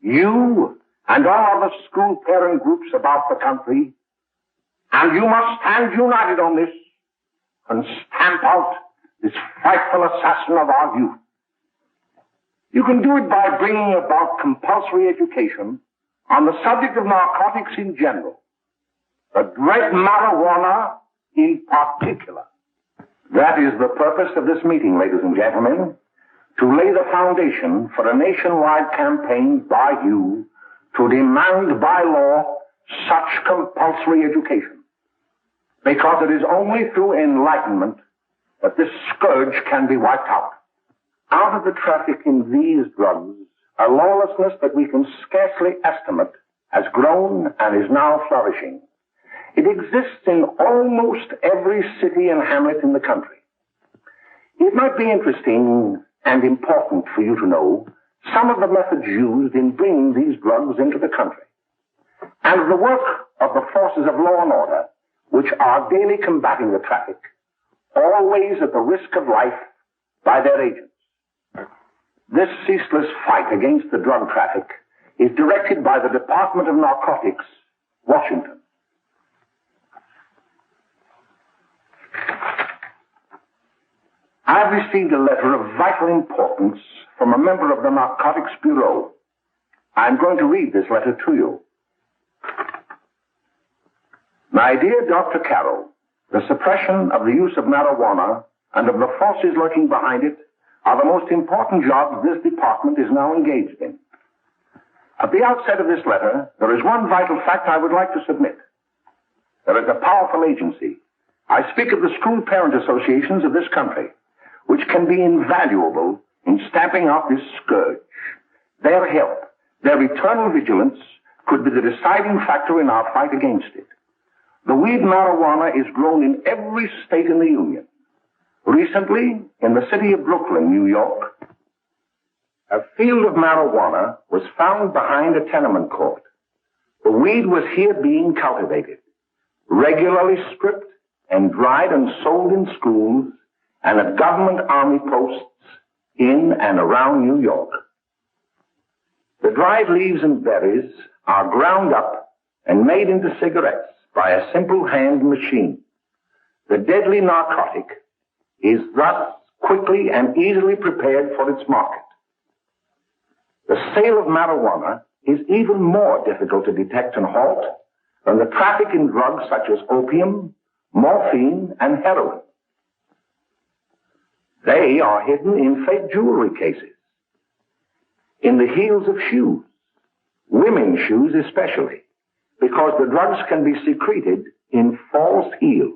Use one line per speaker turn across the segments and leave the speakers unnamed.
you and all other school parent groups about the country, and you must stand united on this and stamp out this frightful assassin of our youth. You can do it by bringing about compulsory education on the subject of narcotics in general, the dread marijuana in particular. That is the purpose of this meeting, ladies and gentlemen, to lay the foundation for a nationwide campaign by you to demand by law such compulsory education. Because it is only through enlightenment that this scourge can be wiped out. Out of the traffic in these drugs, a lawlessness that we can scarcely estimate has grown and is now flourishing. It exists in almost every city and hamlet in the country. It might be interesting and important for you to know some of the methods used in bringing these drugs into the country, and the work of the forces of law and order, which are daily combating the traffic, always at the risk of life, by their agents. This ceaseless fight against the drug traffic is directed by the Department of Narcotics, Washington. I've received a letter of vital importance from a member of the Narcotics Bureau. I'm going to read this letter to you. My dear Dr. Carroll, the suppression of the use of marijuana and of the forces lurking behind it are the most important jobs this department is now engaged in. At the outset of this letter, there is one vital fact I would like to submit. There is a powerful agency. I speak of the school parent associations of this country, which can be invaluable in stamping out this scourge. Their help, their eternal vigilance, could be the deciding factor in our fight against it. The weed marijuana is grown in every state in the Union. Recently, in the city of Brooklyn, New York, a field of marijuana was found behind a tenement court. The weed was here being cultivated, regularly stripped and dried and sold in schools and at government army posts in and around New York. The dried leaves and berries are ground up and made into cigarettes by a simple hand machine. The deadly narcotic is thus quickly and easily prepared for its market. The sale of marijuana is even more difficult to detect and halt than the traffic in drugs such as opium, morphine, and heroin. They are hidden in fake jewelry cases, in the heels of shoes, women's shoes especially, because the drugs can be secreted in false heels.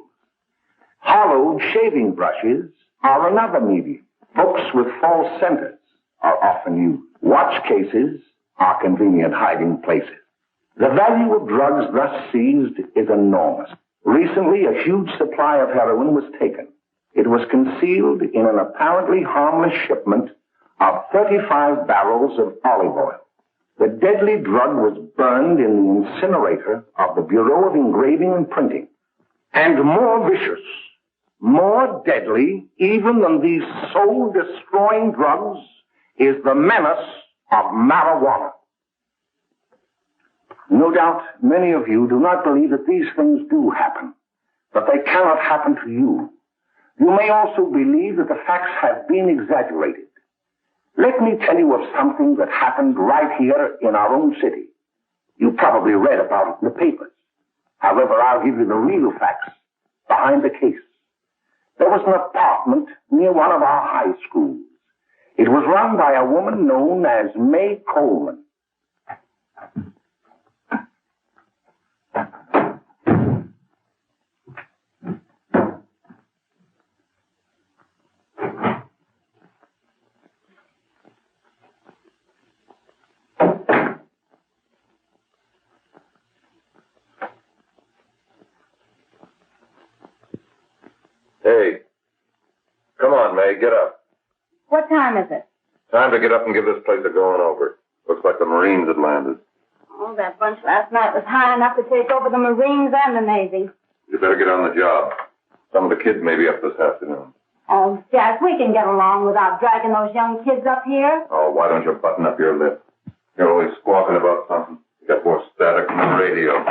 Hollowed shaving brushes are another medium. Books with false centers are often used. Watch cases are convenient hiding places. The value of drugs thus seized is enormous. Recently, a huge supply of heroin was taken. It was concealed in an apparently harmless shipment of 35 barrels of olive oil. The deadly drug was burned in the incinerator of the Bureau of Engraving and Printing. And more vicious, more deadly, even than these soul-destroying drugs, is the menace of marijuana. No doubt many of you do not believe that these things do happen, but they cannot happen to you. You may also believe that the facts have been exaggerated. Let me tell you of something that happened right here in our own city. You probably read about it in the papers. However, I'll give you the real facts behind the case. There was an apartment near one of our high schools. It was run by a woman known as May Coleman.
Hey, come on, May, get up.
What time is it?
Time to get up and give this place a going over. Looks like the Marines had landed.
Oh, that bunch last night was high enough to take over the Marines and the Navy.
You better get on the job. Some of the kids may be up this afternoon.
Oh, Jack, we can get along without dragging those young kids up here.
Oh, why don't you button up your lip? You're always squawking about something. You got more static from the radio.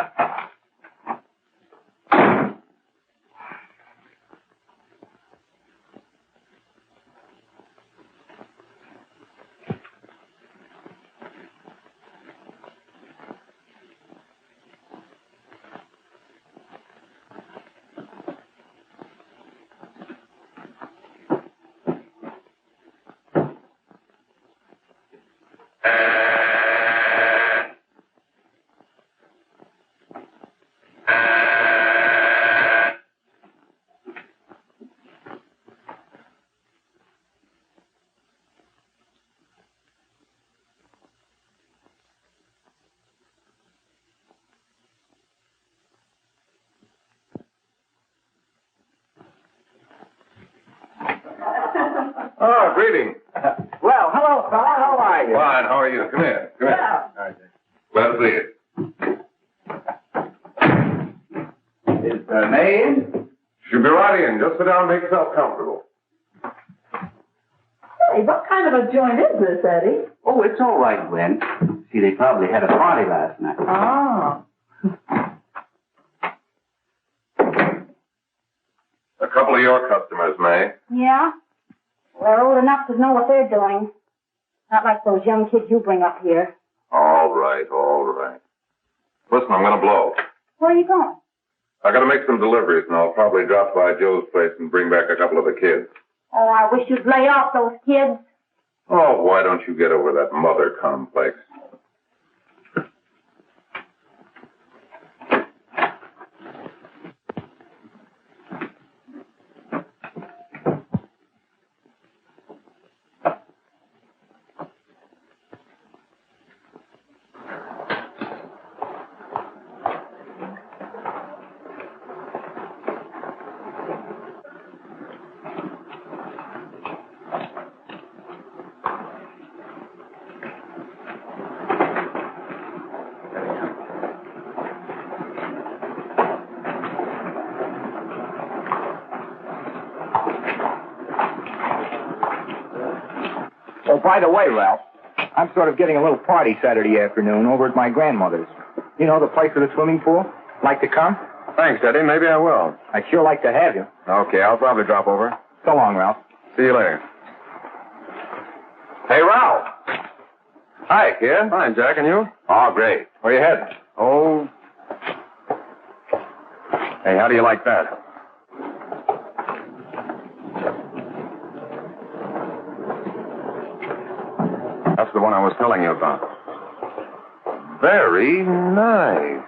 Oh, greetings.
Well, hello, fella. How are you?
Fine, how are you? Come here. Come here.
Yeah.
Glad to see you.
Is May in?
She'll be right in. Just sit down and make yourself comfortable.
Hey, what kind of a joint is this, Eddie?
Oh, it's all right, Gwen. See, they probably had a party last night.
Oh.
A couple of your customers, May.
Yeah? They're old enough to know what they're doing. Not like those young kids you bring up here.
All right, all right. Listen, I'm going to blow.
Where are you going?
I got to make some deliveries, and I'll probably drop by Joe's place and bring back a couple of the kids.
Oh, I wish you'd lay off those kids.
Oh, why don't you get over that mother complex?
Oh, by the way, Ralph, I'm sort of getting a little party Saturday afternoon over at my grandmother's. You know, the place with the swimming pool? Like to come?
Thanks, Eddie. Maybe I will.
I'd sure like to have you.
Okay, I'll probably drop over.
So long, Ralph.
See you later. Hey, Ralph. Hi, kid. Fine, Jack, and you? Oh, great. Where you heading? Oh. Hey, how do you like that? That's the one I was telling you about. Very nice.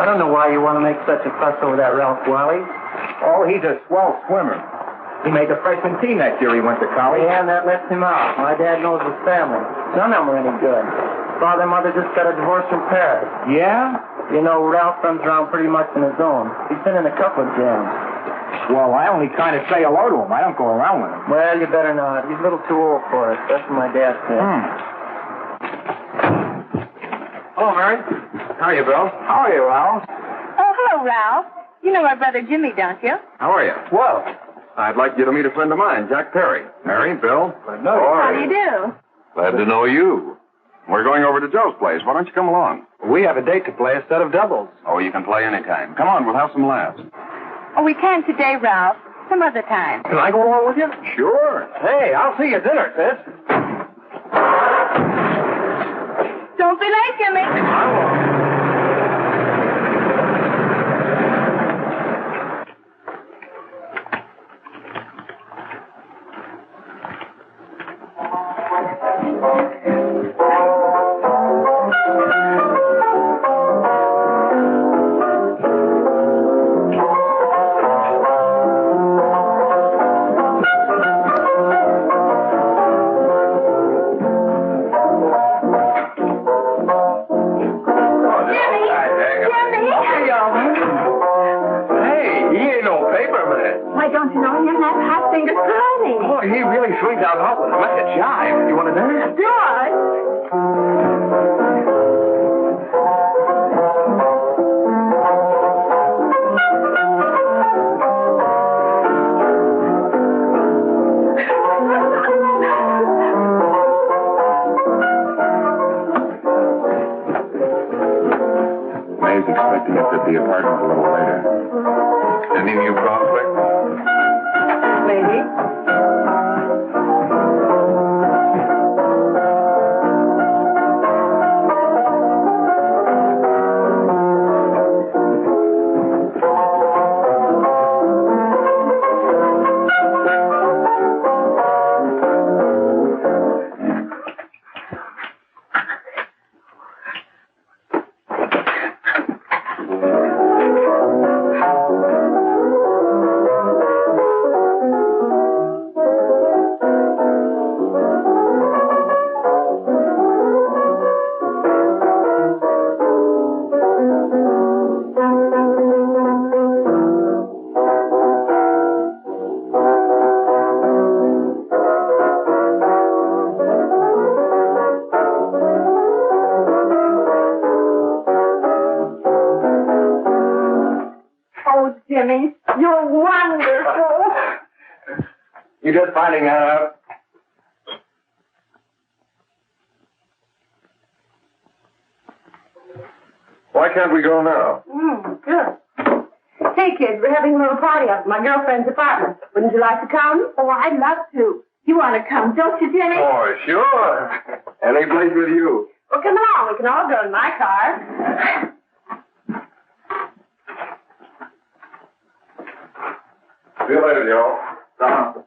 I don't know why you want to make such a fuss over that Ralph Wally.
Oh, he's a swell swimmer. He made the freshman team that year he went to college.
Yeah, and that lets him out. My dad knows his family. None of them are any good. Father and mother just got a divorce from Paris.
Yeah?
You know, Ralph runs around pretty much on his own. He's been in a couple of jams.
Well, I only kind of say hello to him. I don't go around with him.
Well, you better not. He's a little too old for us. That's what my dad said.
Hello, Mary. How are you, Bill?
How are you, Ralph?
Oh, hello, Ralph. You know my brother Jimmy, don't you?
How are you?
Well,
I'd like you to meet a friend of mine, Jack Perry. Mary, Bill.
no.
How do you do?
Glad to know you. We're going over to Joe's place. Why don't you come along?
We have a date to play a set of doubles.
Oh, you can play anytime. Come on, we'll have some laughs.
Oh, we can't today, Ralph. Some other time.
Can I go along with you?
Sure.
Hey, I'll see you at dinner, sis.
Don't be late, Jimmy.
I won't.
Why don't you know him? That hot finger's Curly.
Boy, he really swings out hot with like a jive. You want to dance?
George!
like to get to the apartment a little later. Any new prospects?
Maybe. Jimmy, you're wonderful.
You just finding that out? Why can't we go now?
Sure. Hey, kids, we're having a little party up at my girlfriend's apartment. Wouldn't you like to come? Oh, I'd love to. You want to come, don't you, Jimmy?
Oh, sure. Any place with you.
Well, come along. We can all go in my car.
See you later, Joe.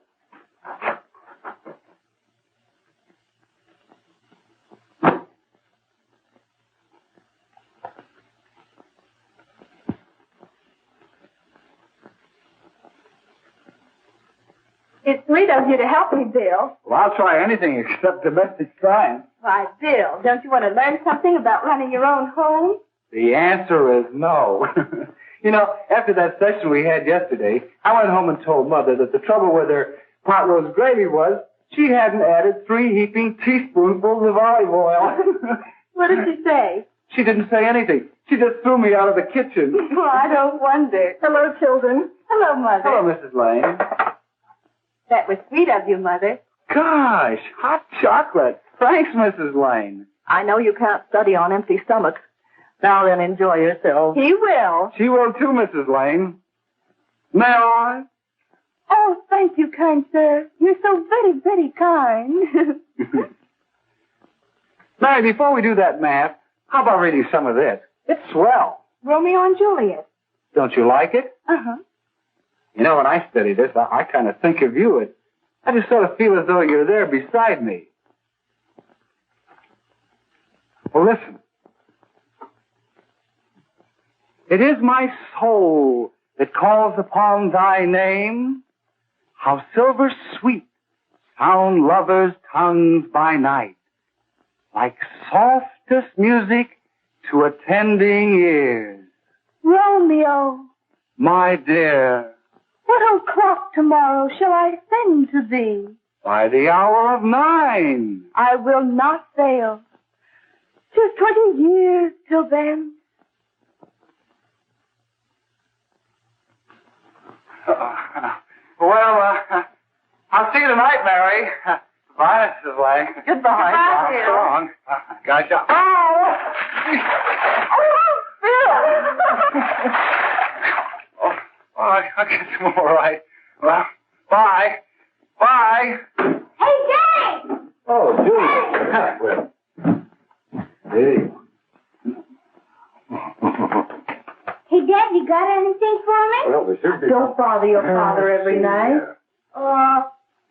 It's sweet of you to help me, Bill.
Well, I'll try anything except domestic crime.
Why, Bill, don't you want to learn something about running your own home?
The answer is no. You know, after that session we had yesterday, I went home and told Mother that the trouble with her pot roast gravy was she hadn't added 3 heaping teaspoonfuls of olive oil.
What did she say?
She didn't say anything. She just threw me out of the kitchen.
Well, I don't wonder. Hello, children. Hello, Mother.
Hello, Mrs. Lane.
That was sweet of you, Mother.
Gosh, hot chocolate. Thanks, Mrs. Lane.
I know you can't study on empty stomachs. Now then, enjoy yourself.
He will.
She will too, Mrs. Lane. May I?
Oh, thank you, kind sir. You're so very, very kind.
Mary, before we do that math, how about reading some of this? It's swell.
Romeo and Juliet.
Don't you like it?
Uh-huh.
You know, when I study this, I kind of think of you. I just sort of feel as though you're there beside me. Well, listen. It is my soul that calls upon thy name. How silver sweet sound lovers' tongues by night, like softest music to attending ears.
Romeo,
My dear,
what o'clock tomorrow shall I send to thee?
by the hour of 9.
I will not fail. 'Tis 20 years till then.
I'll see you tonight, Mary. Bye, Mrs. Lang.
Goodbye.
Bill.
So long. Gotcha. Oh, I guess I'm all right. Well, bye. Bye.
Hey, Jay!
Oh, Julie. Hey.
Hey, Dad, you got anything for me?
Well, there should be.
Don't bother your father every night.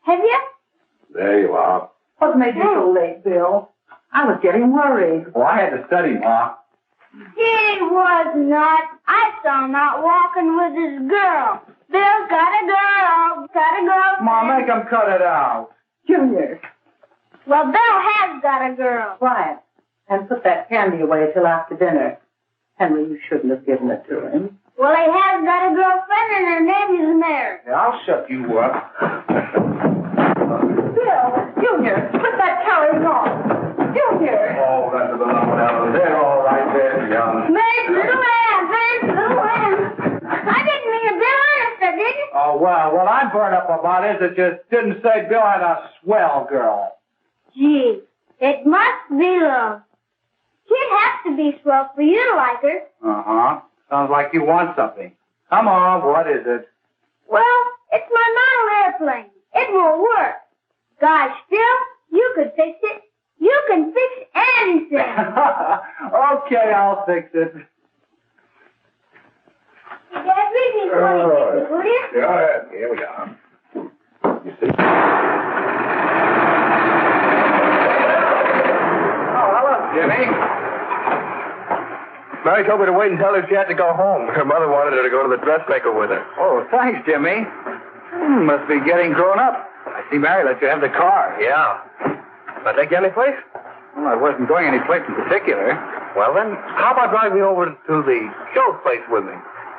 Have you?
There you are.
What made you so late, Bill? I was getting worried.
Well, I had to study, Ma.
He was not. I saw him out walking with his girl. Bill's got a girl. Got a girl.
Ma, make him cut it out.
Junior,
Well, Bill has got a girl.
quiet. And put that candy away till after dinner. Henry, you shouldn't have given it to him.
Well, he has got a girlfriend and her name is Mary.
Yeah, I'll shut you up.
Bill, Junior, put that carriage on. Junior.
Oh, that's the number down there. All right there, young.
Mary's little lamb. Mary's little lamb. I didn't mean to Bill honest, I didn't.
Oh, well, what I'm burned up about is it just didn't say Bill had a swell girl.
Gee, it must be love. She'd have to be swell for you to like her.
Uh-huh. Sounds like you want something. Come on, what is it?
Well, it's my model airplane. It won't work. Gosh, Phil, you could fix it. You can fix anything.
Okay, I'll fix it.
Dad, read me for you, will you?
Yeah, here we are. You see?
Oh, hello, Jimmy.
Mary told me to wait and tell her she had to go home. Her mother wanted her to go to the dressmaker with her.
Oh, thanks, Jimmy. Must be getting grown up. I see Mary let you have the car.
Yeah. Can I take you any place?
Well, I wasn't going any place in particular.
Well, then, how about driving me over to the show place with me?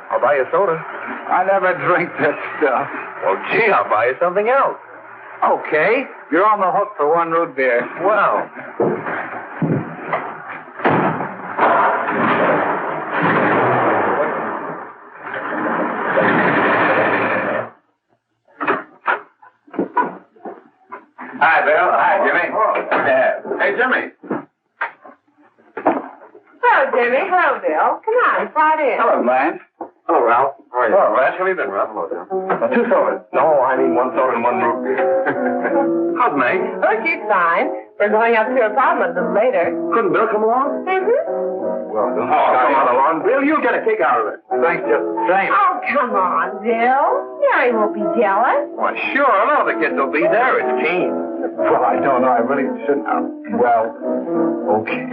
I'll buy you a soda.
I never drink that stuff.
Well, gee, I'll buy you something else.
Okay. You're on the hook for one root beer.
Well.
Hi, Bill. Hi, Jimmy.
Hey, Jimmy.
Hello, Jimmy. Hello, Bill. Come on, slide in.
Hello, Blanche.
Hello, Ralph. How are you? Hello, Ralph. How have you been, Ralph? Hello, Jim. 2 sodas. No, I mean 1 soda and 1 root beer. How's May?
Oh, she's fine. We're going up to her apartment a little later.
Couldn't Bill come along?
Well, don't
Come on along. Bill, you'll get a kick out of it.
Thanks just the same.
Oh, come on, Bill. Mary won't be jealous.
Why, sure. None of the kids will be there. It's Keen.
Well, I don't know. I really shouldn't. Well, okay.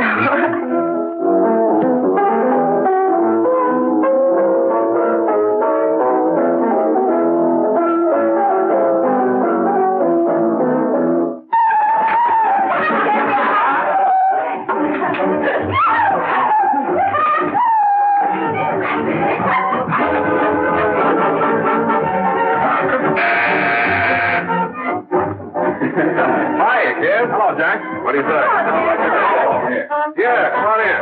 Hiya, kid. Hello, Jack. What do you say? Yeah, come on in.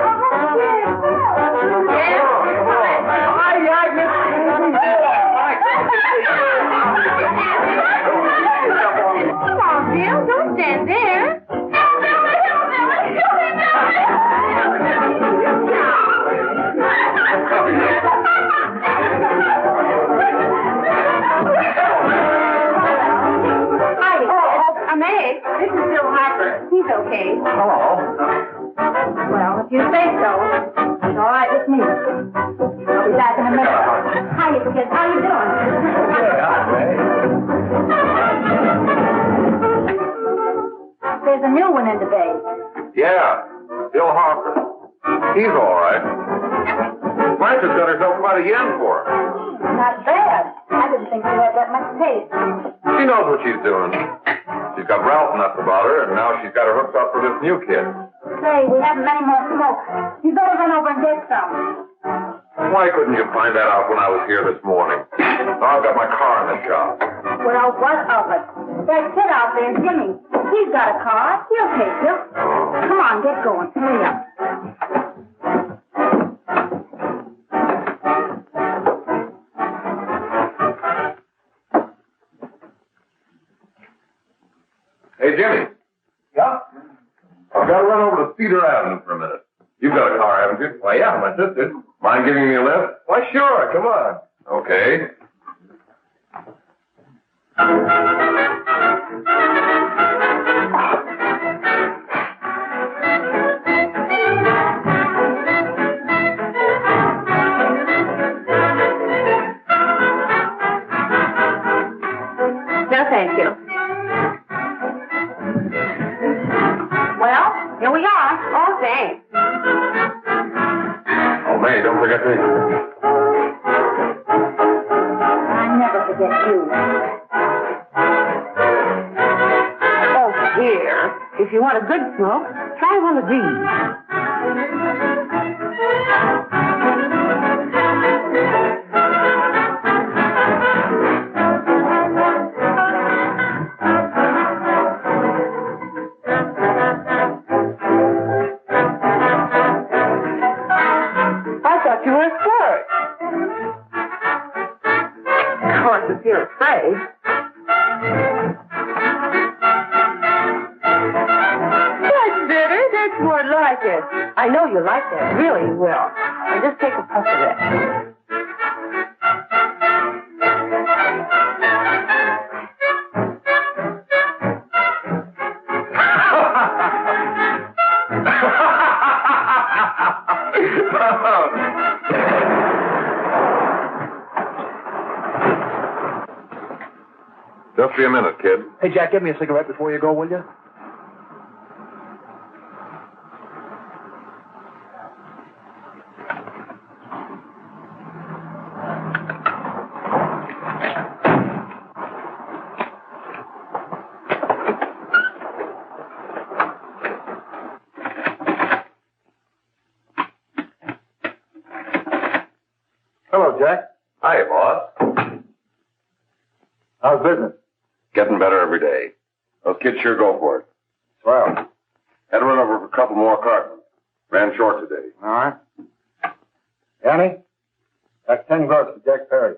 Come on, Bill. Don't stand there. Meg, this is Bill Harper. He's okay.
Hello.
Well, if you say so, it's all right with me. I'll be back in a minute. Hi, kids. How you doing? There's a new one in the bay.
Yeah, Bill Harper. He's all right. Blanche's got herself quite a yen for him.
Not bad. I didn't think you had that much taste.
She knows what she's doing. She's got Ralph nuts about her, and now she's got her hooked up for this new kid.
Say, we haven't any more smoke. You better run over and get some.
Why couldn't you find that out when I was here this morning? Now I've got my car in the shop.
Well, what of it? That kid out there, Jimmy. He's got a car. He'll take you. Come on, get going. Hurry up.
Hey, Jimmy.
Yeah?
I've got to run over to Cedar Avenue for a minute. You've got a car, haven't you?
Well, yeah, my sister.
Mind giving me a lift?
Why, sure. Come on.
Okay.
No, thank you. Well, here we are. Oh, thanks.
Oh, May, don't forget me.
I never forget you. Oh, here. If you want a good smoke, try one of these.
You were scared. Of course, if you're afraid. That's better. That's
more like it. I know you like that. Really, you will. Now just take a puff of that.
Just be a minute, kid.
Hey, Jack, give me a cigarette before you go, will you? Hello, Jack.
Hi, boss.
How's business?
Getting better every day. Those kids sure go for it.
Swell.
Had to run over for a couple more cartons. Ran short today.
All right. Annie, that's 10 gross for Jack Perry.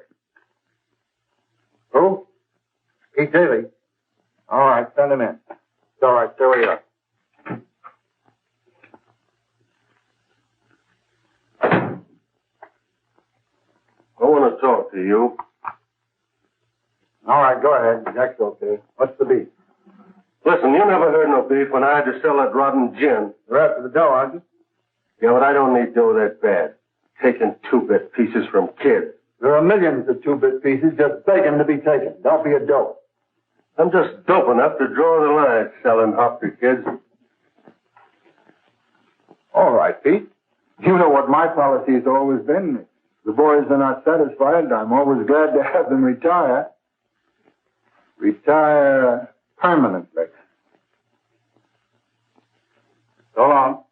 Who? Pete Daly. All right, send him in. It's all right, stay where you are.
I want to talk to you.
All right, go ahead. Jack's okay. What's the beef?
Listen, you never heard no beef when I had to sell that rotten gin.
You're after the dough, aren't you?
Yeah, but I don't need dough that bad. Taking two-bit pieces from kids.
There are millions of two-bit pieces just begging to be taken. Don't be a dope.
I'm just dope enough to draw the line selling hop to kids.
All right, Pete. You know what my policy has always been. If the boys are not satisfied, I'm always glad to have them retire. Retire permanently. So long.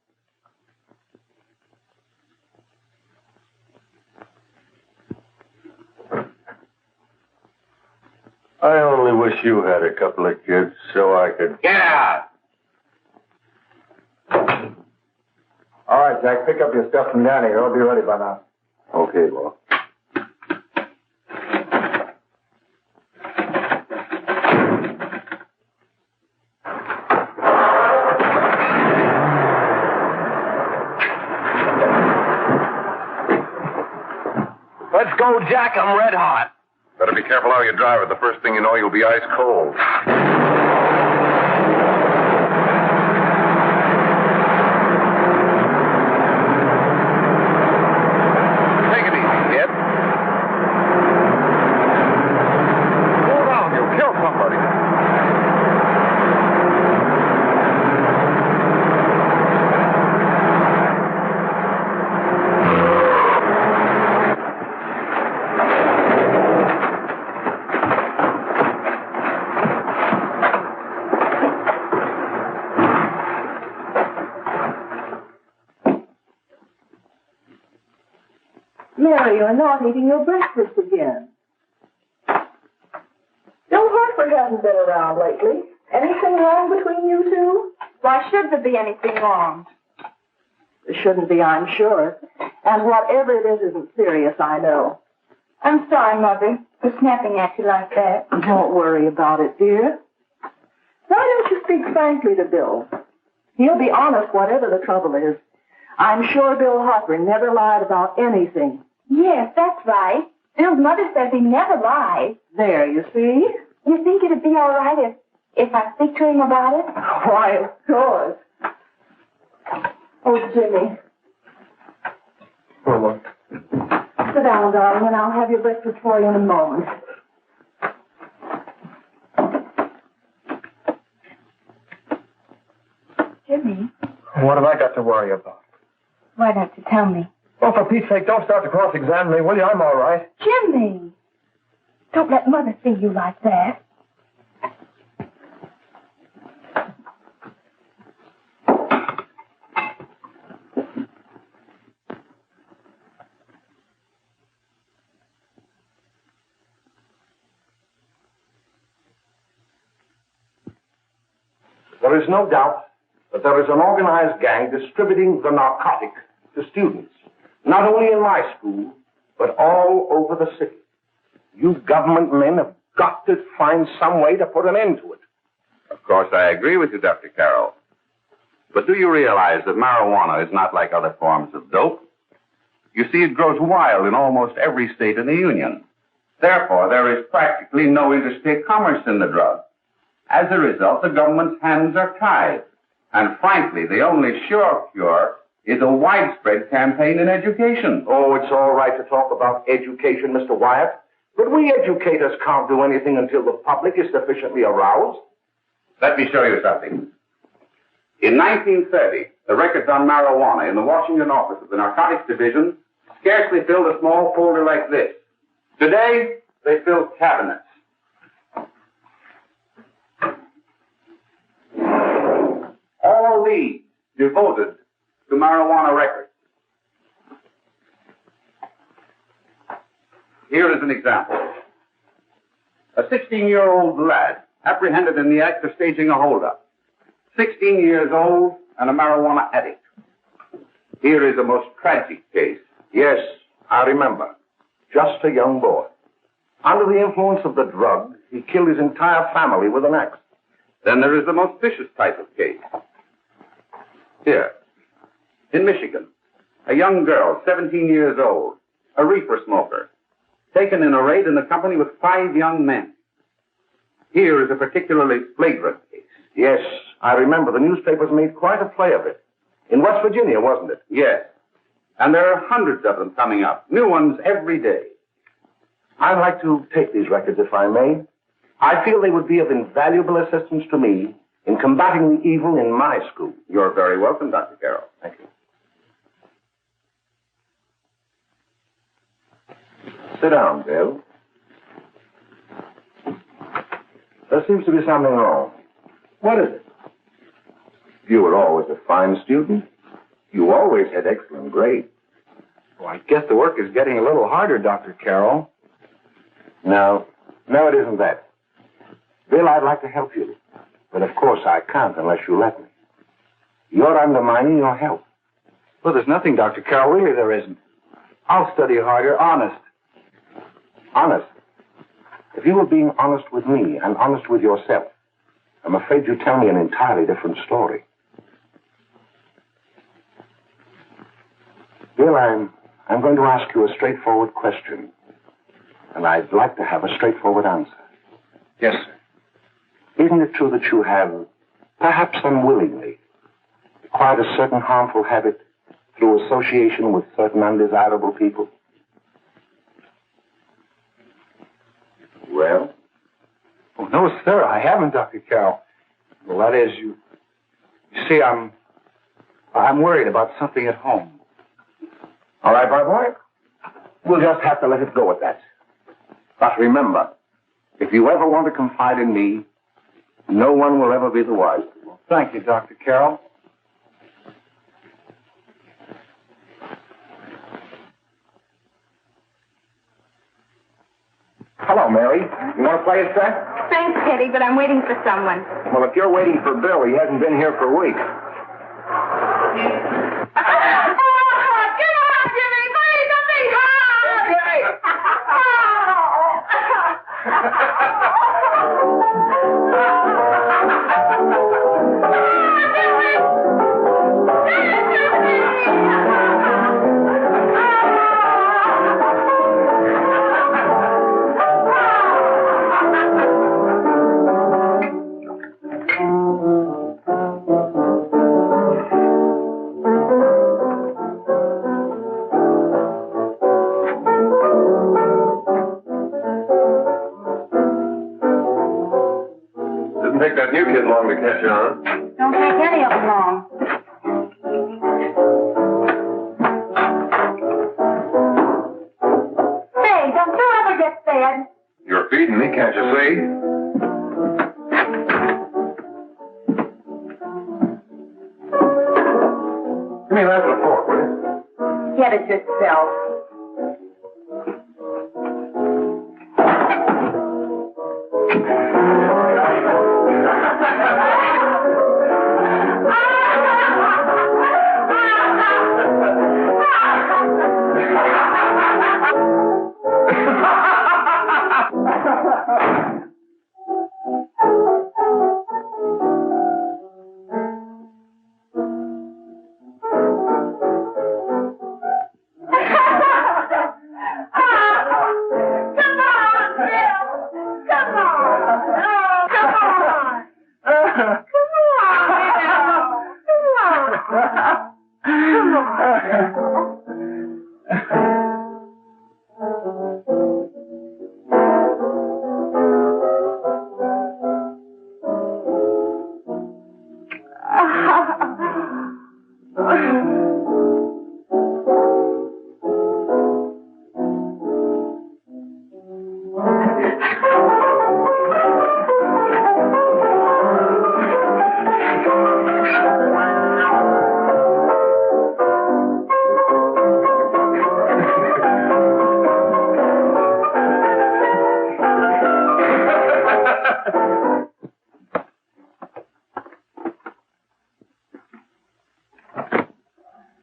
I only wish you had a couple of kids so I could...
Get out!
All right, Jack, pick up your stuff from down here. I'll be ready by now.
Okay, well.
Let's go, Jack. I'm red hot. Better be careful how you drive it. The first thing you know, you'll be ice cold. Take it easy, kid. Slow down. You'll kill somebody.
Mary, you're not eating your breakfast again. Bill Hartford hasn't been around lately. Anything wrong between you two? Why should there be anything wrong? There shouldn't be, I'm sure. And whatever it is isn't serious, I know.
I'm sorry, Mother, for snapping at you like that.
Don't worry about it, dear. Why don't you speak frankly to Bill? He'll be honest whatever the trouble is. I'm sure Bill Hartford never lied about anything.
Yes, that's right. Bill's mother says he never lies.
There, you see?
You think it'd be all right if I speak to him about it?
Why, of course. Oh, Jimmy.
Oh,
Sit down, darling, and I'll have your breakfast for you in a moment.
Jimmy,
what have I got to worry about?
why don't you tell me?
Oh, for Pete's sake, don't start to cross-examine me, will you? I'm all right.
Jimmy! Don't let Mother see you like that.
There is no doubt that there is an organized gang distributing the narcotic to students, not only in my school, but all over the city. You government men have got to find some way to put an end to it.
Of course, I agree with you, Dr. Carroll. But do you realize that marijuana is not like other forms of dope? You see, it grows wild in almost every state in the Union. Therefore, there is practically no interstate commerce in the drug. As a result, the government's hands are tied. And frankly, the only sure cure is a widespread campaign in education.
Oh, it's all right to talk about education, Mr. Wyatt. But we educators can't do anything until the public is sufficiently aroused.
Let me show you something. In 1930, the records on marijuana in the Washington office of the Narcotics Division scarcely filled a small folder like this. Today, they fill cabinets. All these devoted to marijuana records. Here is an example. A 16-year-old lad apprehended in the act of staging a holdup. 16 years old and a marijuana addict. Here is a most tragic case.
Yes, I remember. Just a young boy. Under the influence of the drug, he killed his entire family with an axe.
Then there is the most vicious type of case. Here, in Michigan, a young girl, 17 years old, a reefer smoker, taken in a raid in the company with 5 young men. Here is a particularly flagrant case.
Yes, I remember. The newspapers made quite a play of it. In West Virginia, wasn't it?
Yes. And there are hundreds of them coming up, new ones every day.
I'd like to take these records, if I may. I feel they would be of invaluable assistance to me in combating the evil in my school.
You're very welcome, Dr. Carroll.
Thank you. Sit down, Bill. There seems to be something wrong. What is it? You were always a fine student. You always had excellent grades.
Well, I guess the work is getting a little harder, Dr. Carroll.
No, it isn't that. Bill, I'd like to help you. But of course I can't unless you let me. You're undermining your health.
Well, there's nothing, Dr. Carroll. Really, there isn't. I'll study harder, honest.
Honest? If you were being honest with me and honest with yourself, I'm afraid you'd tell me an entirely different story. Bill, I'm going to ask you a straightforward question. And I'd like to have a straightforward answer.
Yes, sir.
Isn't it true that you have, perhaps unwillingly, acquired a certain harmful habit through association with certain undesirable people? Well?
Oh, no, sir, I haven't, Dr. Carroll. Well, that is, you see, I'm worried about something at home.
All right, my boy. We'll just have to let it go at that. But remember, if you ever want to confide in me, no one will ever be the wiser.
Thank you, Dr. Carroll.
Hello, Mary. You want to play a set?
Thanks, Teddy, but I'm waiting for someone.
Well, if you're waiting for Bill, he hasn't been here for weeks.
Didn't take that new kid long to catch on.
Don't take any of them long.
Say, don't you ever get fed?
You're feeding me, can't you see?
Give me that with a fork, will you?
Get it yourself.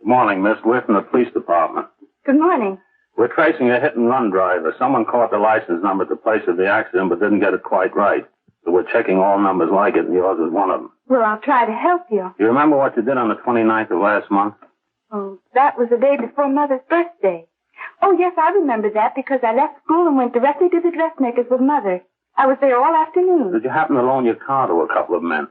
Morning, Miss. We're from the police department.
Good morning.
We're tracing a hit-and-run driver. Someone caught the license number at the place of the accident but didn't get it quite right. So we're checking all numbers like it, and yours is one of them.
Well, I'll try to help you.
You remember what you did on the 29th of last month?
Oh, that was the day before Mother's birthday. Oh, yes, I remember that because I left school and went directly to the dressmaker's with Mother. I was there all afternoon.
Did you happen to loan your car to a couple of men?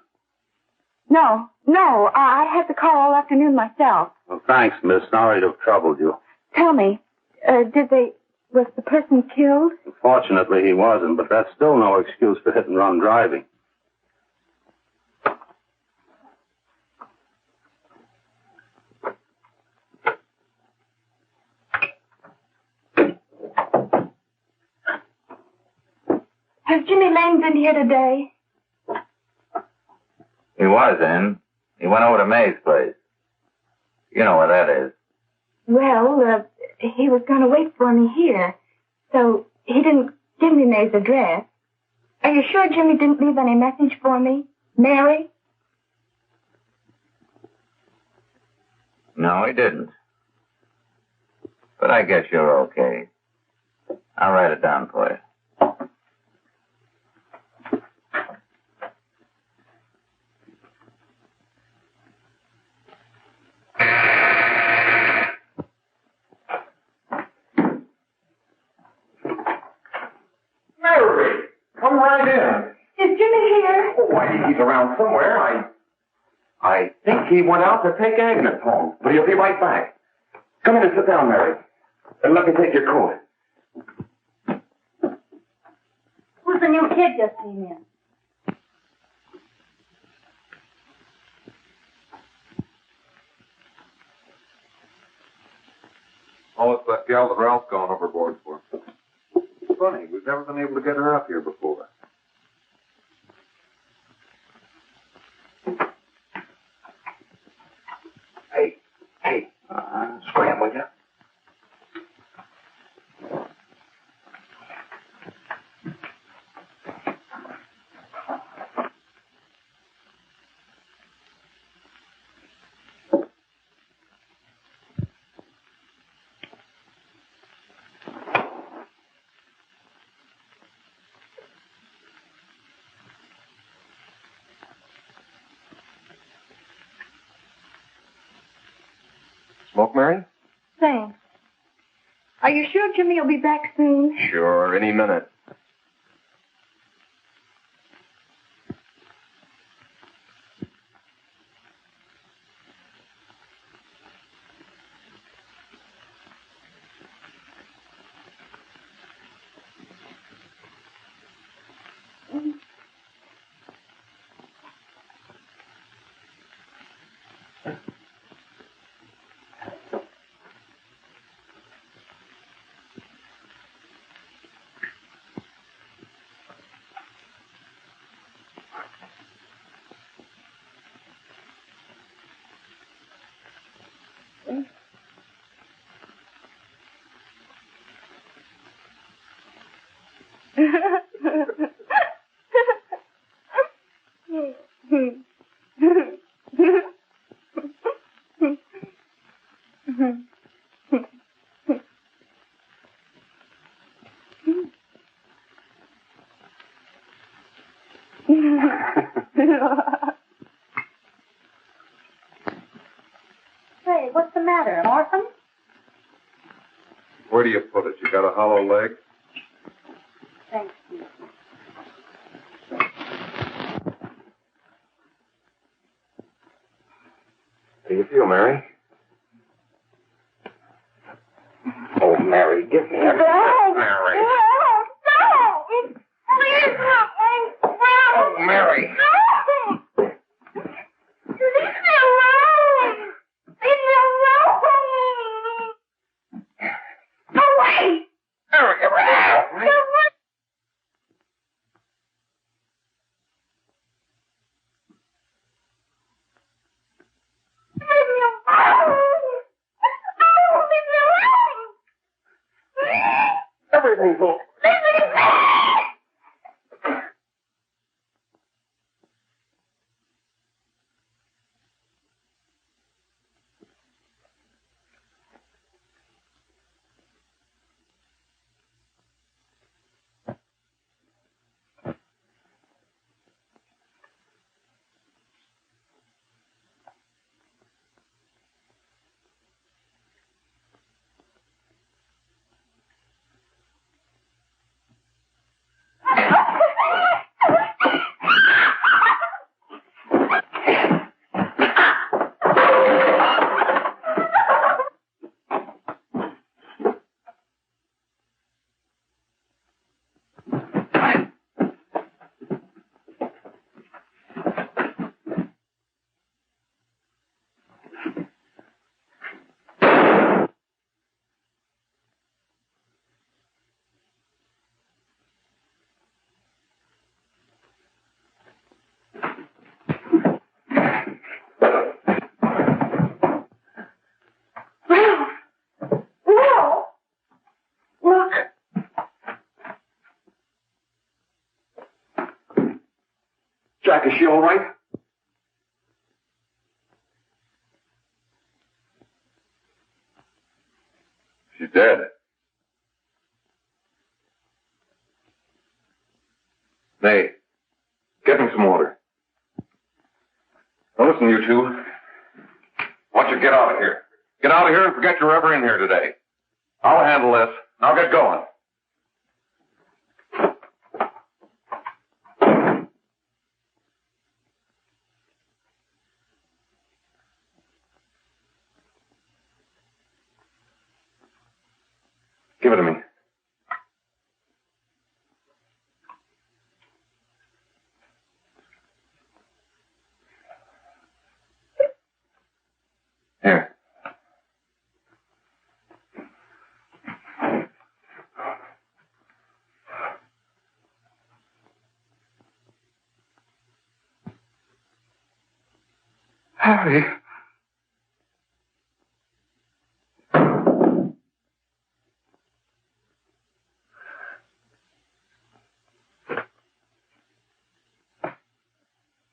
No, I had the car all afternoon myself.
Well, thanks, miss. Sorry to have troubled you.
Tell me, was the person killed?
Fortunately, he wasn't, but that's still no excuse for hit-and-run driving.
Has Jimmy Lane been here today?
He was in. He went over to May's place. You know where that is.
Well, he was going to wait for me here, so he didn't give me May's address. Are you sure Jimmy didn't leave any message for me? Mary?
No, he didn't. But I guess you're okay. I'll write it down for you.
Mary, come right in.
Is Jimmy here?
Oh, why, he's around somewhere. I think he went out to take Agnes home, but he'll be right back. Come in and sit down, Mary. And let me take your coat.
Who's the new kid just came in?
Oh, it's that gal that Ralph's gone overboard for. Funny, we've never been able to get her up here before.
Hey, scram, will you? Smoke, Mary?
Thanks. Are you sure Jimmy will be back soon?
Sure, any minute.
Say, what's the matter? An orphan?
Where do you put it? You got a hollow leg?
Thanks, Steve.
How do you feel, Mary? Oh, Mary, give me that. Mary.
No! Please help me!
Oh, Mary.
No! Leave me alone! Leave me alone! Away!
Mary, get out.
Away! Leave me alone! Oh, leave me alone!
Everything's all...
Leave me alone!
Jack, is she all right?
She's dead.
Nay, get me some water. Now listen, you two. I want you to get out of here. Get out of here and forget you're ever in here today. I'll handle this. I'll get going. Give it to me. Here.
Harry.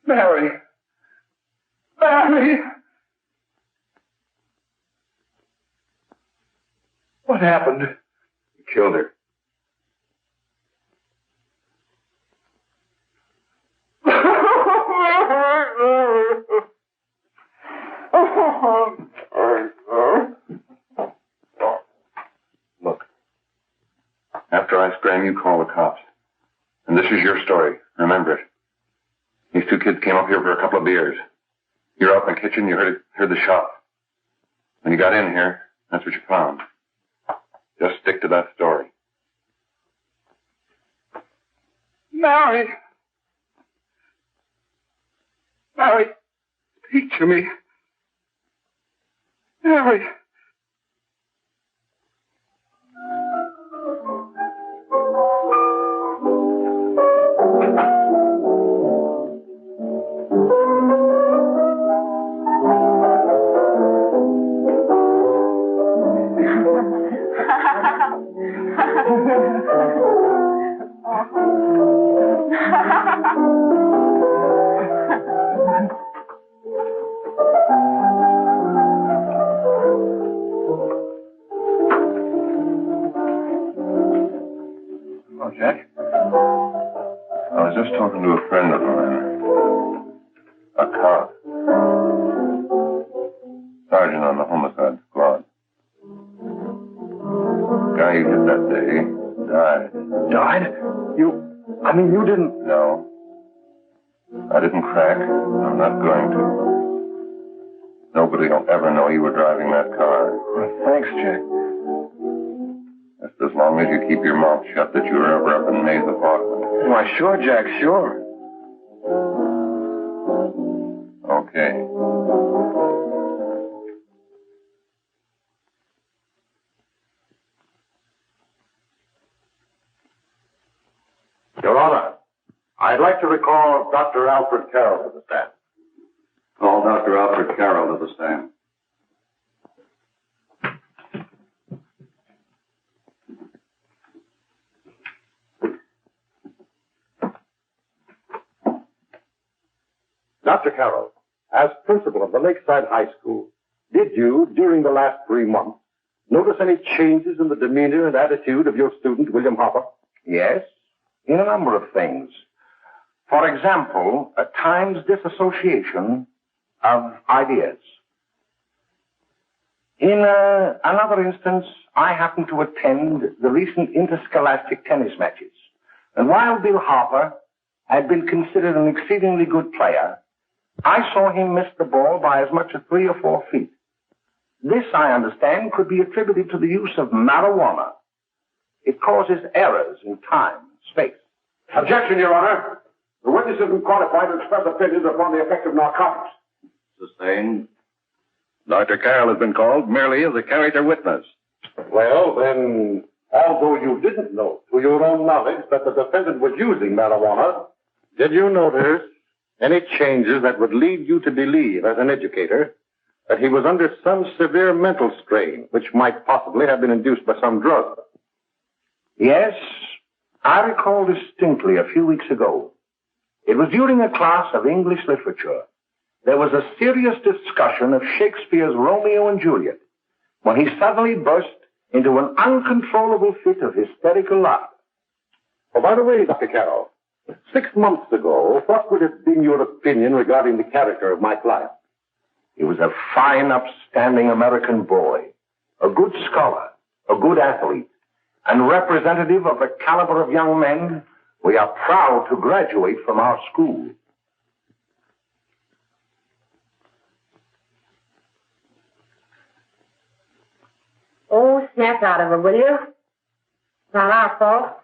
Mary. Mary. What happened?
You killed her. Look. After I scram, you call the cops. And this is your story. Remember it. These two kids came up here for a couple of beers. You were out in the kitchen, you heard the shot. When you got in here, that's what you found. Just stick to that story.
Mary. Mary, speak to me. Mary.
Oh, Jack. I was just talking to a friend of mine. A cop. Sergeant on the homicide squad. The guy you hit that day died.
Died? You didn't...
No. I didn't crack. I'm not going to. Nobody will ever know you were driving that car.
Well, thanks, Jack.
Just as long as you keep your mouth shut that you were ever up in May's apartment.
Why, sure, Jack, sure.
Okay.
Your Honor, I'd like to recall Dr. Alfred Carroll to the stand.
Call Dr. Alfred Carroll to the stand.
Dr. Carroll, as principal of the Lakeside High School, did you, during the last 3 months, notice any changes in the demeanor and attitude of your student, William Hopper? Yes, in a number of things. For example, at times disassociation of ideas. In another instance, I happened to attend the recent interscholastic tennis matches. And while Bill Harper had been considered an exceedingly good player, I saw him miss the ball by as much as 3 or 4 feet. This, I understand, could be attributed to the use of marijuana. It causes errors in time and space.
Objection, Your Honor. The witness isn't qualified to express opinions upon the effect of narcotics.
Sustained.
Dr. Carroll has been called merely as a character witness.
Well, then, although you didn't know to your own knowledge that the defendant was using marijuana, did you notice any changes that would lead you to believe, as an educator, that he was under some severe mental strain, which might possibly have been induced by some drug? Yes, I recall distinctly a few weeks ago. It was during a class of English literature. There was a serious discussion of Shakespeare's Romeo and Juliet, when he suddenly burst into an uncontrollable fit of hysterical laughter. Oh, by the way, Dr. Carroll, 6 months ago, what would have been your opinion regarding the character of my client? He was a fine, upstanding American boy, a good scholar, a good athlete, and representative of the caliber of young men we are proud to graduate from our school.
Oh, snap out of it, will you? Not our fault.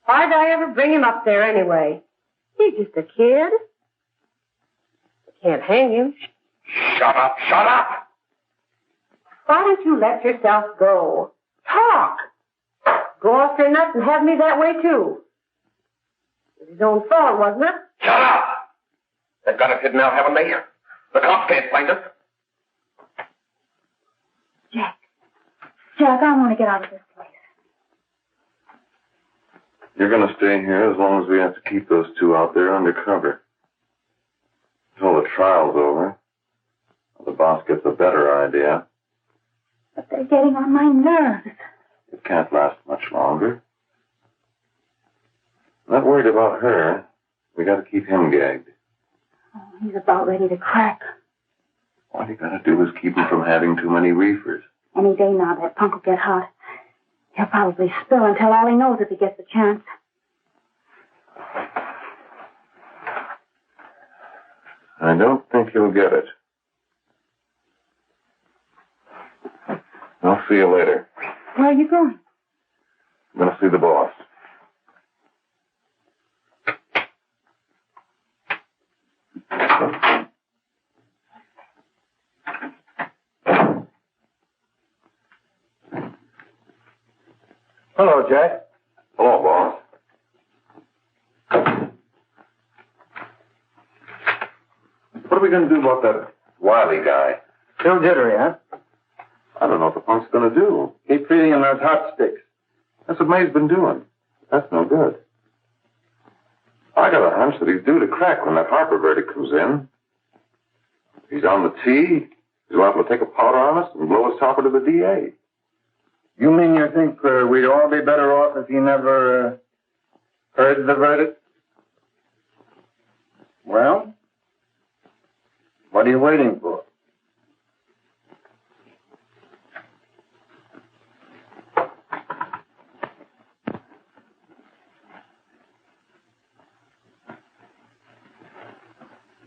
Why'd I ever bring him up there anyway? He's just a kid. Can't hang him.
Shut up, shut up!
Why don't you let yourself go? Talk! Go off your nuts and have me that way, too. It was his own fault, wasn't it?
Shut up! They've got us hidden out, haven't they? The cops can't find us.
Jack, I want to get out of this place.
You're going to stay here as long as we have to keep those two out there undercover. Until the trial's over. The boss gets a better idea.
But they're getting on my nerves.
It can't last much longer. Not worried about her. We got to keep him gagged.
Oh, he's about ready to crack.
All you got to do is keep him from having too many reefers.
Any day now, that punk will get hot. He'll probably spill and tell all he knows if he gets a chance.
I don't think he'll get it. I'll see you later.
Where are you going?
I'm going to see the boss.
Hello, Jack.
Hello, boss. What are we going to do about that Wiley guy?
Still jittery, huh?
I don't know what the punk's going to do.
Keep feeding him those hot sticks.
That's what May's been doing. That's no good. I got a hunch that he's due to crack when that Harper verdict comes in. He's on the tee. He's liable to take a powder on us and blow us topper to the DA.
You mean you think we'd all be better off if he never heard the verdict? Well, what are you waiting for?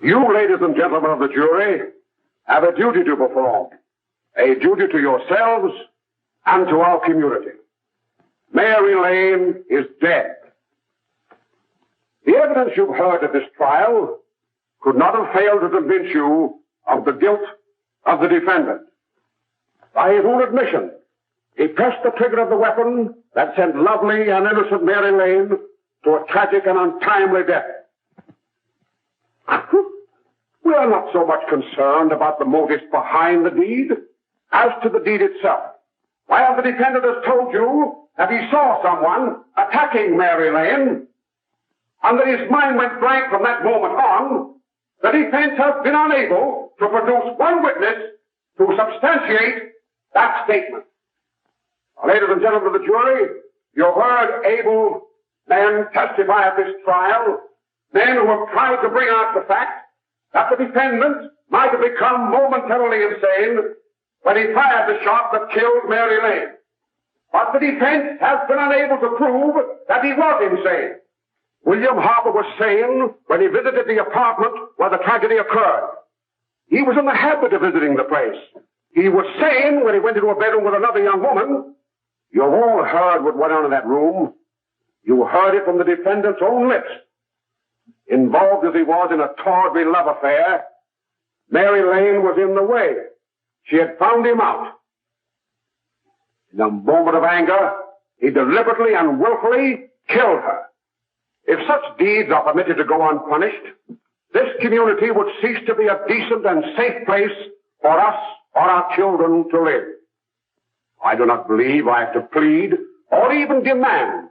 You, ladies and gentlemen of the jury, have a duty to perform. A duty to yourselves and to our community. Mary Lane is dead. The evidence you've heard at this trial could not have failed to convince you of the guilt of the defendant. By his own admission, he pressed the trigger of the weapon that sent lovely and innocent Mary Lane to a tragic and untimely death. We are not so much concerned about the motives behind the deed as to the deed itself. While the defendant has told you that he saw someone attacking Mary Lane, and that his mind went blank from that moment on, the defense has been unable to produce one witness to substantiate that statement. Now, ladies and gentlemen of the jury, you've heard able men testify at this trial, men who have tried to bring out the fact that the defendant might have become momentarily insane when he fired the shot that killed Mary Lane. But the defense has been unable to prove that he was insane. William Harper was sane when he visited the apartment where the tragedy occurred. He was in the habit of visiting the place. He was sane when he went into a bedroom with another young woman. You've all heard what went on in that room. You heard it from the defendant's own lips. Involved as he was in a tawdry love affair, Mary Lane was in the way. She had found him out. In a moment of anger, he deliberately and willfully killed her. If such deeds are permitted to go unpunished, this community would cease to be a decent and safe place for us or our children to live. I do not believe I have to plead or even demand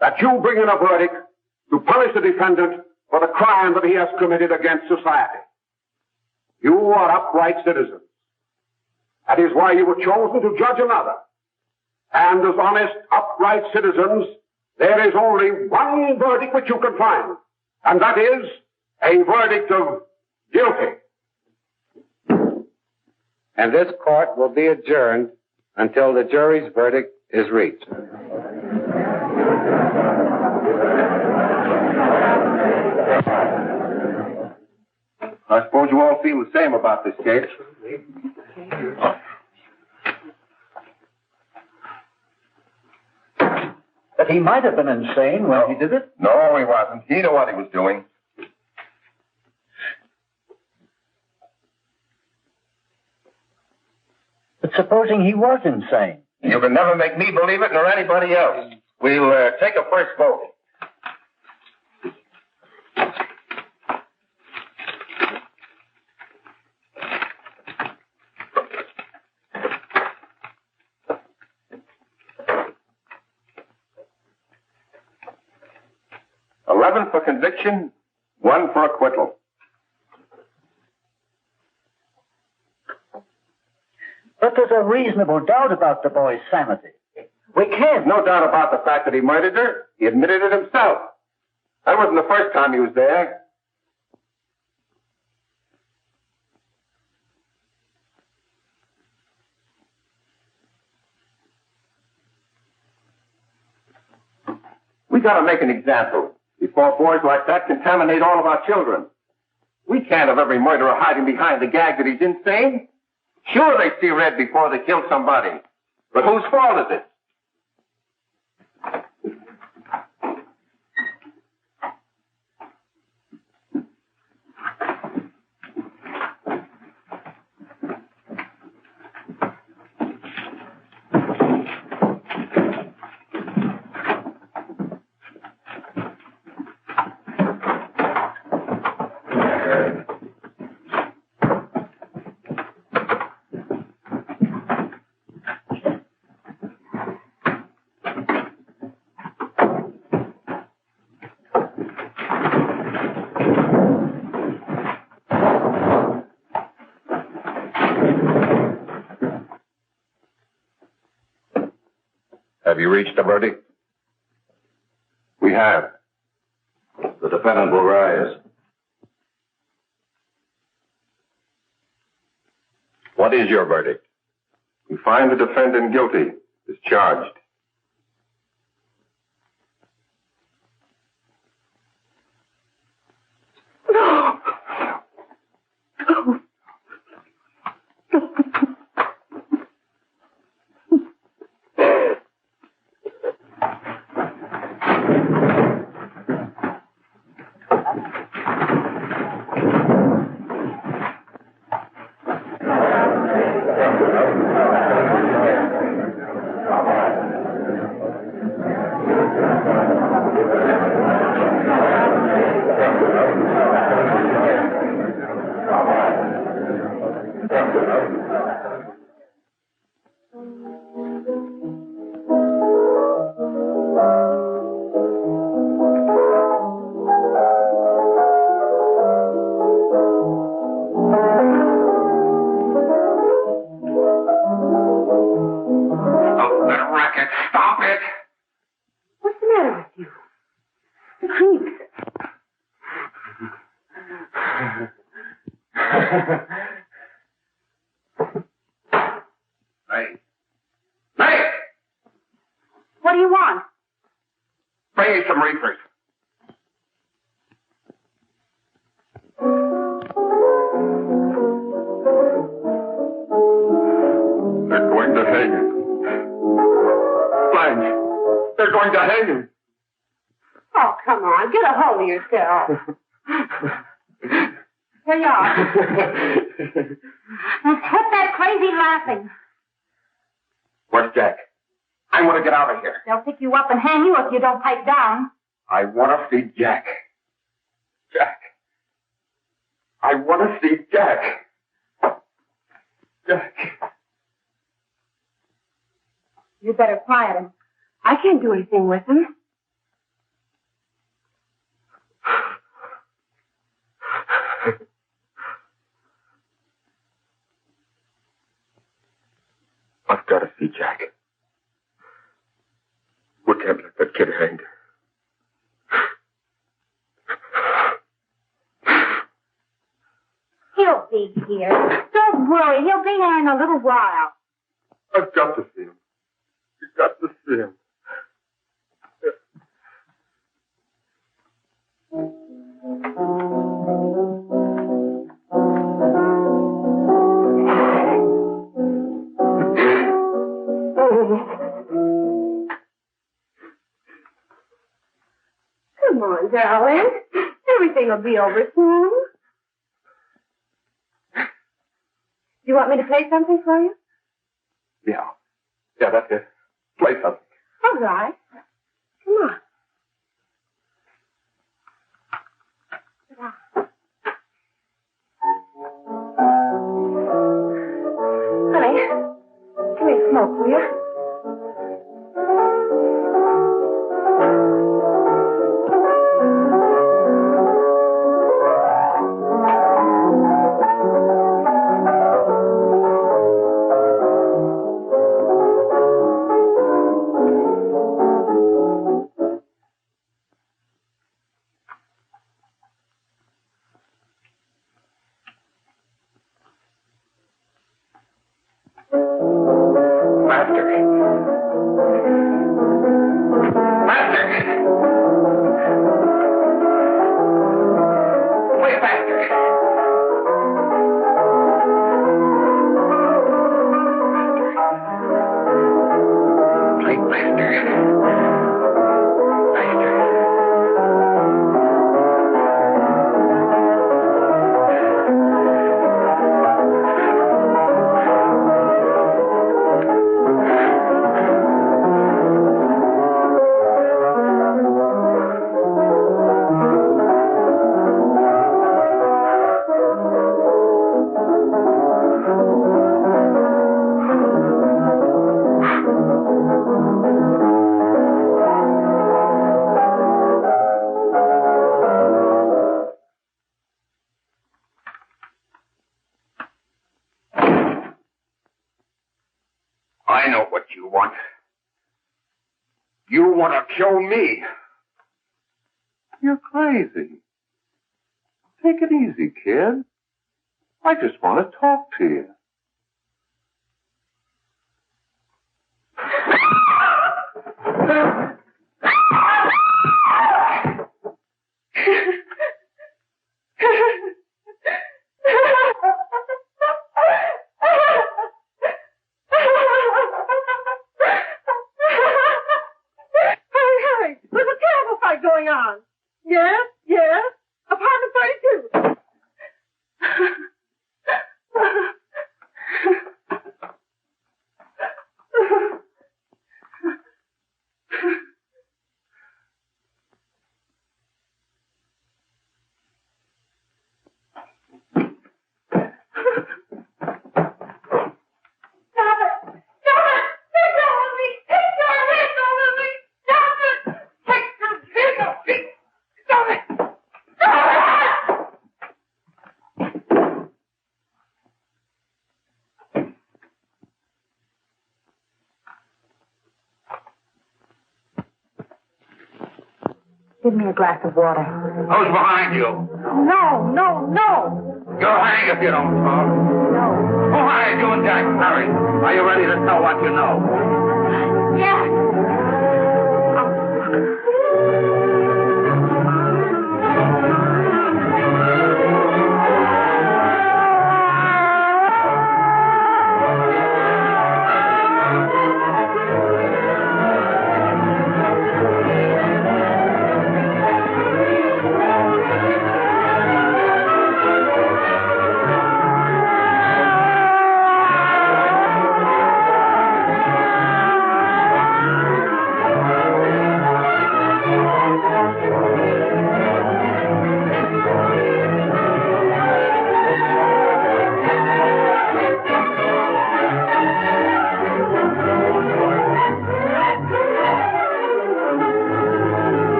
that you bring in a verdict to punish the defendant for the crime that he has committed against society. You are upright citizens. That is why you were chosen to judge another. And as honest, upright citizens, there is only one verdict which you can find, and that is a verdict of guilty.
And this court will be adjourned until the jury's verdict is reached.
I suppose you all feel the same about this case.
But he might have been insane when he did it.
No, he wasn't. He knew what he was doing.
But supposing he was insane?
You can never make me believe it nor anybody else. We'll take a first vote. For conviction, 1 for acquittal.
But there's a reasonable doubt about the boy's sanity.
We can't. No doubt about the fact that he murdered her. He admitted it himself. That wasn't the first time he was there. We got to make an example before boys like that contaminate all of our children. We can't have every murderer hiding behind the gag that he's insane. Sure, they see red before they kill somebody. But whose fault is it?
Have you reached a verdict?
We have.
The defendant will rise. What is your verdict?
We find the defendant guilty, as charged. Stop it!
What's the matter with you? The creeps.
May! May!
What do you want?
Bring me some reefers. They're going to hang him. Blanche, they're going to hang him.
Oh, come on. Get a hold of yourself. Here you are. Now, quit that crazy laughing.
Where's Jack? I want to get out of here.
They'll pick you up and hang you if you don't pipe down.
I want to see Jack. Jack. I want to see Jack. Jack.
You'd better quiet him. I can't do anything with him.
I've got to see Jack. We can't let that kid hang.
He'll be here. Don't worry. He'll be here in a little while.
I've got to see him. You've got to see him.
Come on, darling. Everything will be over soon. You want me to play something for you?
Yeah. Yeah, that's it. Play something.
All right. Come on. Honey, give me a smoke, will you?
I know what you want. You want to kill me. You're crazy. Take it easy, kid. I just want to talk to you.
There's a terrible fight going on. Yes, yes. Apartment 32.
Give me a glass of water.
Who's behind you?
No, no, no.
You'll hang if you don't talk.
No.
Who hired you and Jack? Hurry. Are you ready to tell what you know?
Jack.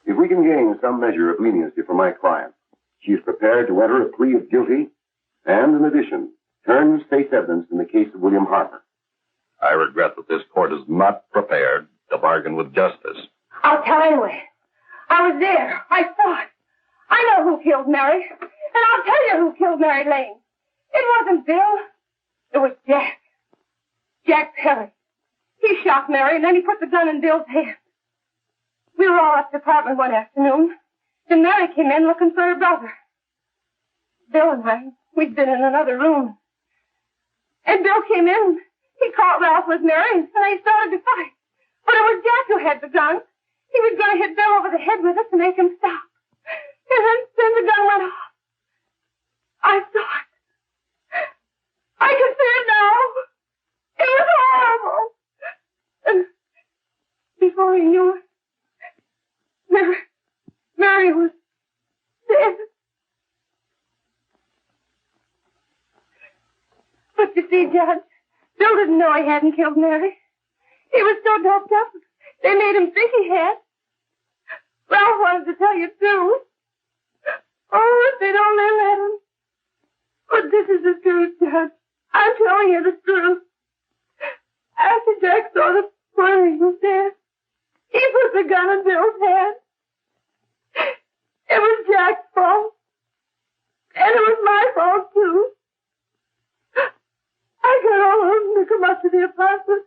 If we can gain some measure of leniency for my client, she is prepared to enter a plea of guilty and, in addition, turn state's evidence in the case of William Harper.
I regret that this court is not prepared to bargain with justice.
I'll tell anyway. I was there. I saw it. I know who killed Mary. And I'll tell you who killed Mary Lane. It wasn't Bill. It was Jack. Jack Perry. He shot Mary and then he put the gun in Bill's hand. We were all at the apartment one afternoon. Then Mary came in looking for her brother. Bill and I, we'd been in another room. And Bill came in. He caught Ralph with Mary and they started to fight. But it was Jack who had the gun. He was going to hit Bill over the head with it to make him stop. And then the gun went off. I saw it. I can see it now. It was horrible. And before he knew it, Mary was dead. But you see, Judge, Bill didn't know he hadn't killed Mary. He was so doped up, they made him think he had. Ralph wanted to tell you, too. Oh, if they'd only let him. But this is the truth, Judge. I'm telling you the truth. After Jack saw the boy he was dead, he put the gun in Bill's hand. It was Jack's fault. And it was my fault, too. I got all of them to come up to the apartment.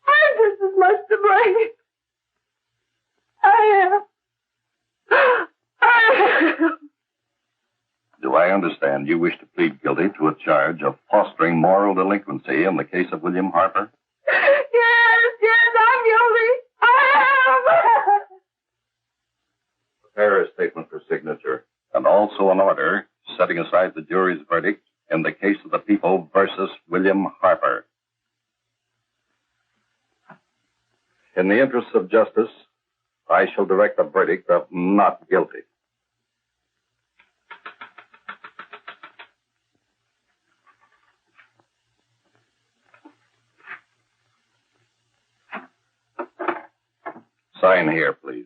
I'm just as much to blame. I am.
Do I understand you wish to plead guilty to a charge of fostering moral delinquency in the case of William Harper?
Yes, I'm guilty. I am.
Prepare a statement for signature, and also an order setting aside the jury's verdict in the case of the people versus William Harper. In the interests of justice, I shall direct a verdict of not guilty. Sign here, please.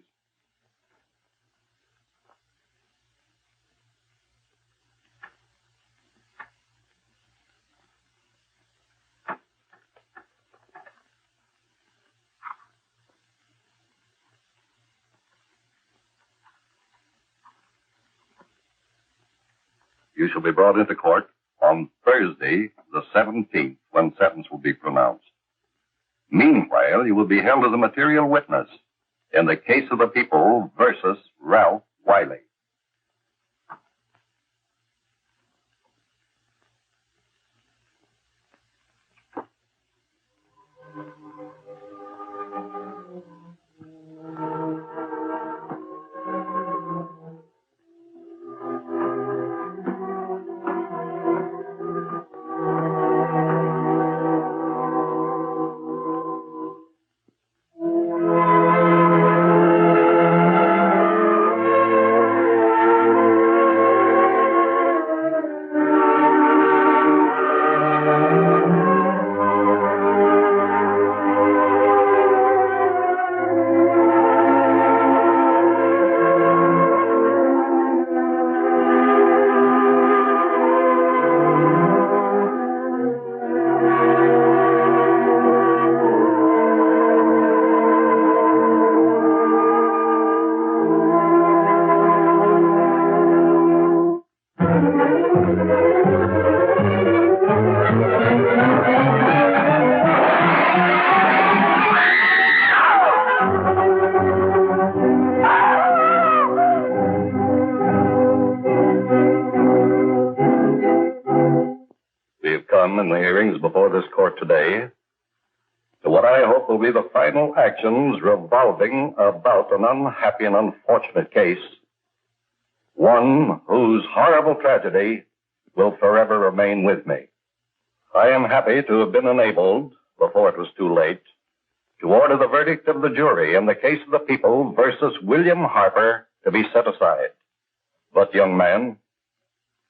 You shall be brought into court on Thursday, the 17th, when sentence will be pronounced. Meanwhile, you will be held as a material witness in the case of the people versus Ralph Wiley.
We've come in the hearings before this court today to what I hope will be the final actions revolving about an unhappy and unfortunate case, one whose horrible tragedy will forever remain with me. I am happy to have been enabled, before it was too late, to order the verdict of the jury in the case of the people versus William Harper to be set aside. But, young man,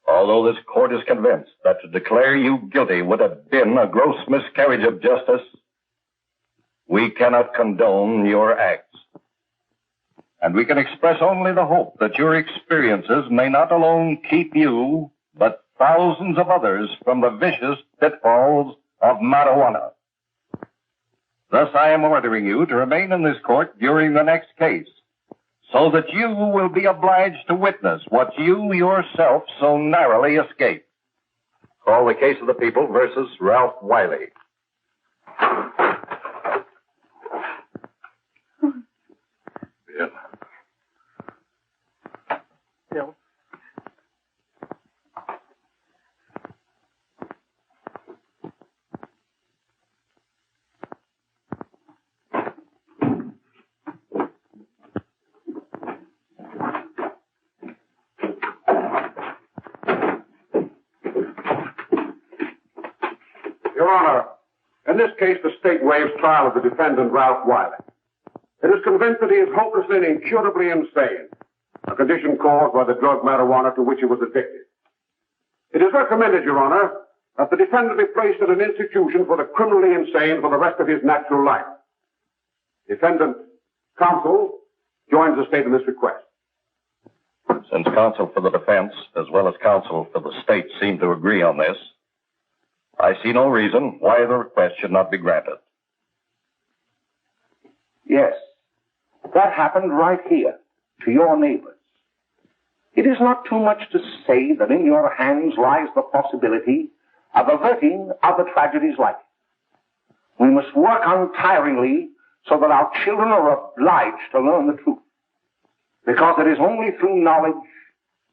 although this court is convinced that to declare you guilty would have been a gross miscarriage of justice, we cannot condone your acts. And we can express only the hope that your experiences may not alone keep you, but thousands of others from the vicious pitfalls of marijuana. Thus, I am ordering you to remain in this court during the next case, so that you will be obliged to witness what you yourself so narrowly escaped. Call the case of the people versus Ralph Wiley.
Bill.
Bill.
Your Honor, in this case, the state waives trial of the defendant, Ralph Wiley. It is convinced that he is hopelessly and incurably insane, a condition caused by the drug marijuana to which he was addicted. It is recommended, Your Honor, that the defendant be placed in an institution for the criminally insane for the rest of his natural life. Defendant counsel joins the state in this request.
Since counsel for the defense, as well as counsel for the state, seem to agree on this, I see no reason why the request should not be granted.
Yes, that happened right here, to your neighbors. It is not too much to say that in your hands lies the possibility of averting other tragedies like it. We must work untiringly so that our children are obliged to learn the truth, because it is only through knowledge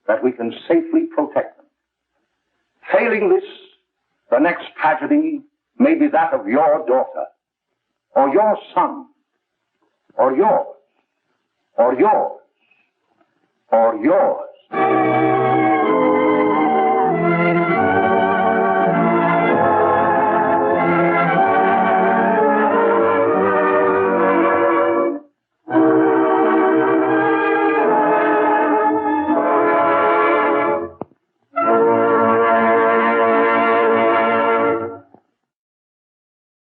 that we can safely protect them. Failing this, the next tragedy may be that of your daughter, or your son, or yours, or yours, or yours.